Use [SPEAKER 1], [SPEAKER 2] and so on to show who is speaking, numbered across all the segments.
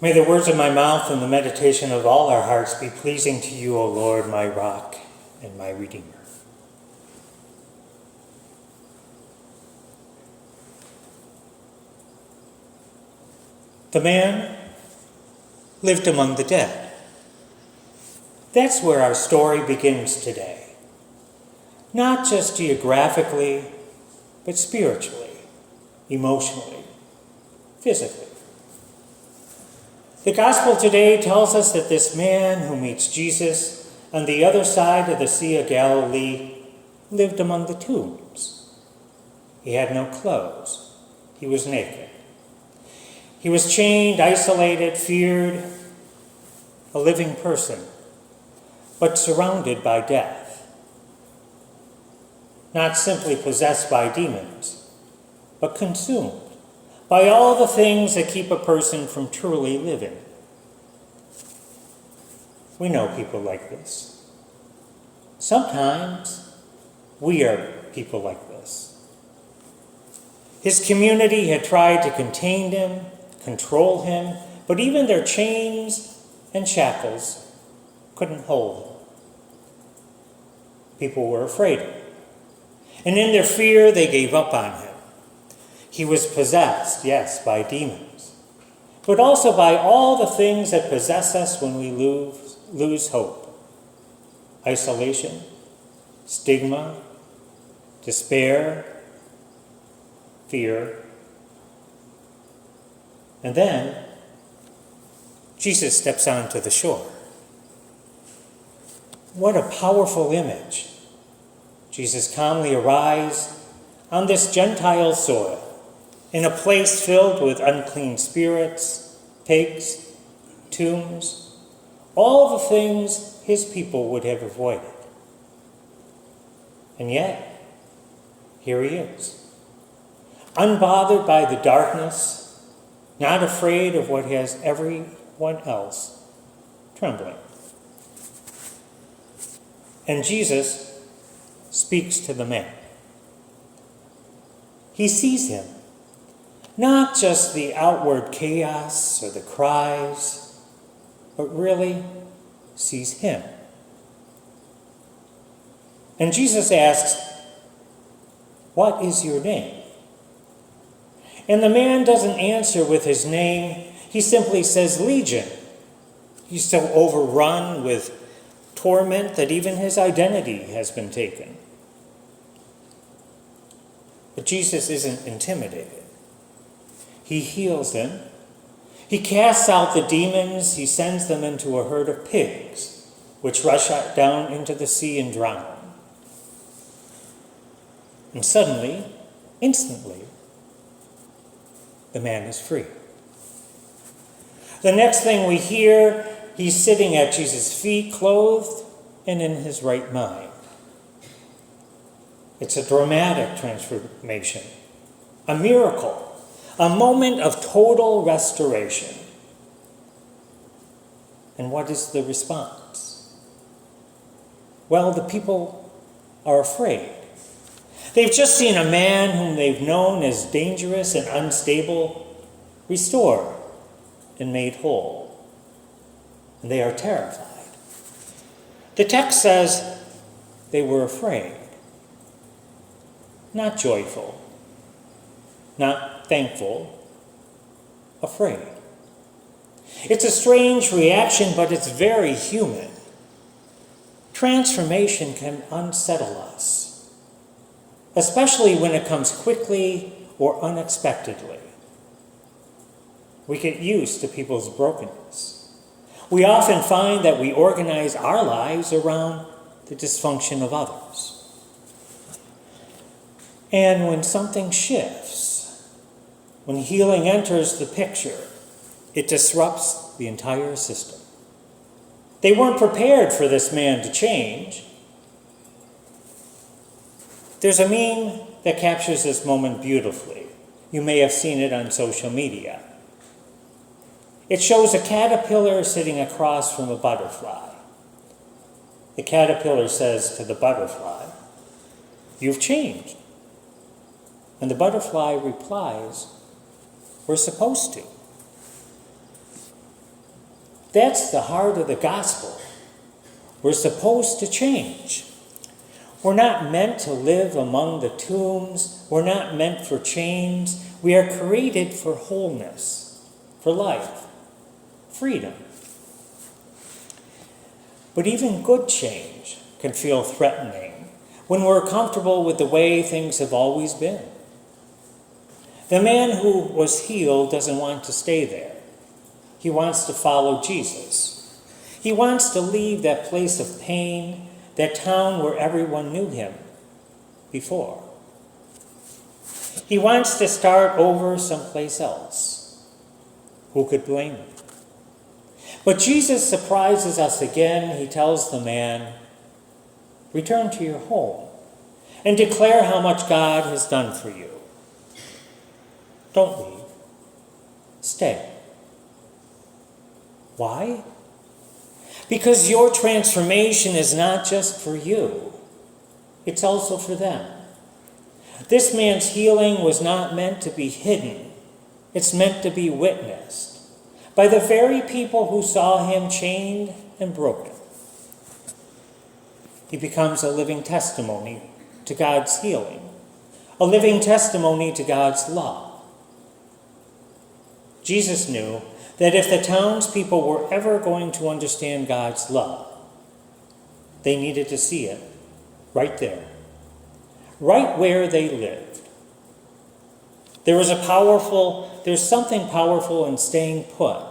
[SPEAKER 1] May the words of my mouth and the meditation of all our hearts be pleasing to you, O Lord, my rock and my redeemer. The man lived among the dead. That's where our story begins today. Not just geographically, but spiritually, emotionally, physically. The gospel today tells us that this man who meets Jesus on the other side of the Sea of Galilee lived among the tombs. He had no clothes. He was naked. He was chained, isolated, feared, a living person, but surrounded by death. Not simply possessed by demons, but consumed by all the things that keep a person from truly living. We know people like this. Sometimes we are people like this. His community had tried to contain him, control him, but even their chains and shackles couldn't hold him. People were afraid of him, and in their fear they gave up on him. He was possessed, yes, by demons, but also by all the things that possess us when we lose hope. Isolation, stigma, despair, fear. And then Jesus steps onto the shore. What a powerful image. Jesus calmly arrives on this Gentile soil, in a place filled with unclean spirits, pigs, tombs, all the things his people would have avoided. And yet, here he is, unbothered by the darkness, not afraid of what has everyone else trembling. And Jesus speaks to the man. He sees him. Not just the outward chaos or the cries, but really sees him. And Jesus asks, "What is your name?" And the man doesn't answer with his name. He simply says, "Legion." He's so overrun with torment that even his identity has been taken. But Jesus isn't intimidated. He heals him. He casts out the demons. He sends them into a herd of pigs, which rush down into the sea and drown. And suddenly, instantly, the man is free. The next thing we hear, he's sitting at Jesus' feet, clothed and in his right mind. It's a dramatic transformation, a miracle. A moment of total restoration. And what is the response? Well, the people are afraid. They've just seen a man whom they've known as dangerous and unstable restored and made whole. And they are terrified. The text says they were afraid, not joyful, not thankful, afraid. It's a strange reaction, but it's very human. Transformation can unsettle us, especially when it comes quickly or unexpectedly. We get used to people's brokenness. We often find that we organize our lives around the dysfunction of others. And when something shifts, when healing enters the picture, it disrupts the entire system. They weren't prepared for this man to change. There's a meme that captures this moment beautifully. You may have seen it on social media. It shows a caterpillar sitting across from a butterfly. The caterpillar says to the butterfly, "You've changed." And the butterfly replies, "We're supposed to." That's the heart of the gospel. We're supposed to change. We're not meant to live among the tombs. We're not meant for chains. We are created for wholeness, for life, freedom. But even good change can feel threatening when we're comfortable with the way things have always been. The man who was healed doesn't want to stay there. He wants to follow Jesus. He wants to leave that place of pain, that town where everyone knew him before. He wants to start over someplace else. Who could blame him? But Jesus surprises us again. He tells the man, return to your home and declare how much God has done for you. Don't leave. Stay. Why? Because your transformation is not just for you. It's also for them. This man's healing was not meant to be hidden. It's meant to be witnessed by the very people who saw him chained and broken. He becomes a living testimony to God's healing, a living testimony to God's love. Jesus knew that if the townspeople were ever going to understand God's love, they needed to see it right there, right where they lived. There's something powerful in staying put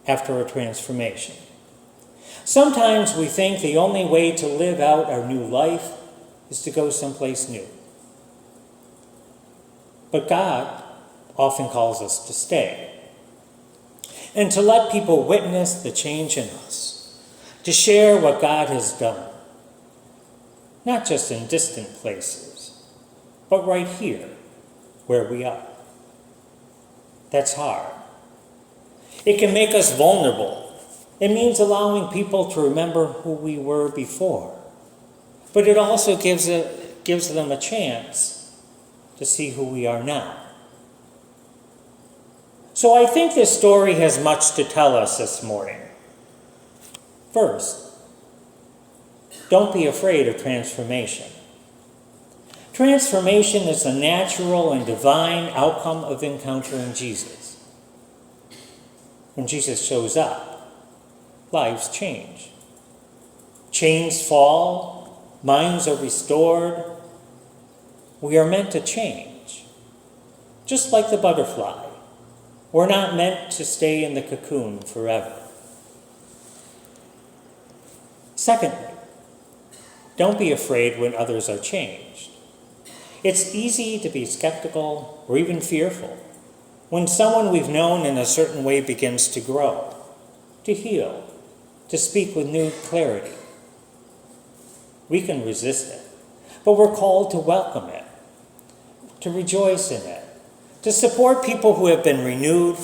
[SPEAKER 1] after a transformation. Sometimes we think the only way to live out our new life is to go someplace new. But God often calls us to stay and to let people witness the change in us, to share what God has done, not just in distant places, but right here where we are. That's hard. It can make us vulnerable. It means allowing people to remember who we were before. But it also gives them a chance to see who we are now. So I think this story has much to tell us this morning. First, don't be afraid of transformation. Transformation is a natural and divine outcome of encountering Jesus. When Jesus shows up, lives change. Chains fall, minds are restored. We are meant to change. Just like the butterfly, we're not meant to stay in the cocoon forever. Secondly, don't be afraid when others are changed. It's easy to be skeptical or even fearful when someone we've known in a certain way begins to grow, to heal, to speak with new clarity. We can resist it, but we're called to welcome it, to rejoice in it, to support people who have been renewed,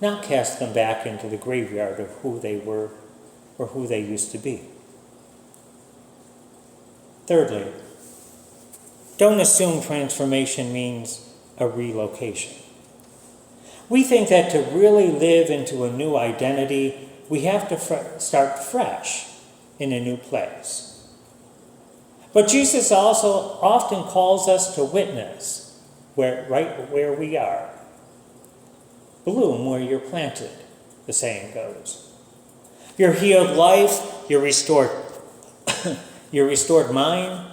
[SPEAKER 1] not cast them back into the graveyard of who they were or who they used to be. Thirdly, don't assume transformation means a relocation. We think that to really live into a new identity, we have to start fresh in a new place. But Jesus also often calls us to witness right where we are. Bloom where you're planted, the saying goes. Your healed life, your restored mind,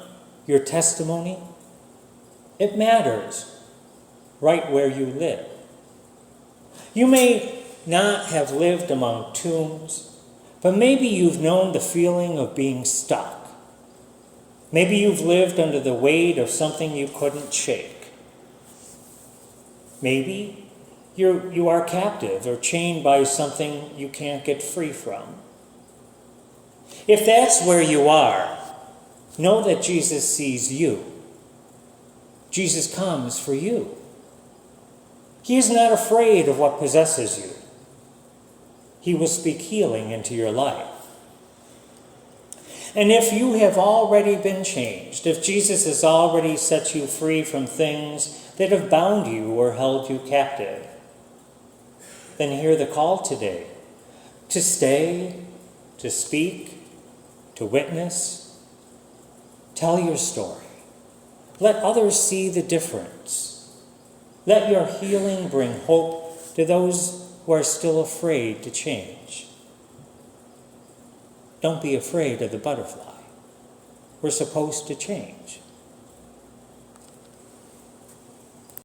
[SPEAKER 1] your testimony, it matters right where you live. You may not have lived among tombs, but maybe you've known the feeling of being stuck. Maybe you've lived under the weight of something you couldn't shake. Maybe you are captive or chained by something you can't get free from. If that's where you are, know that Jesus sees you. Jesus comes for you. He is not afraid of what possesses you. He will speak healing into your life. And if you have already been changed, if Jesus has already set you free from things that have bound you or held you captive, then hear the call today to stay, to speak, to witness. Tell your story. Let others see the difference. Let your healing bring hope to those who are still afraid to change. Don't be afraid of the butterfly. We're supposed to change.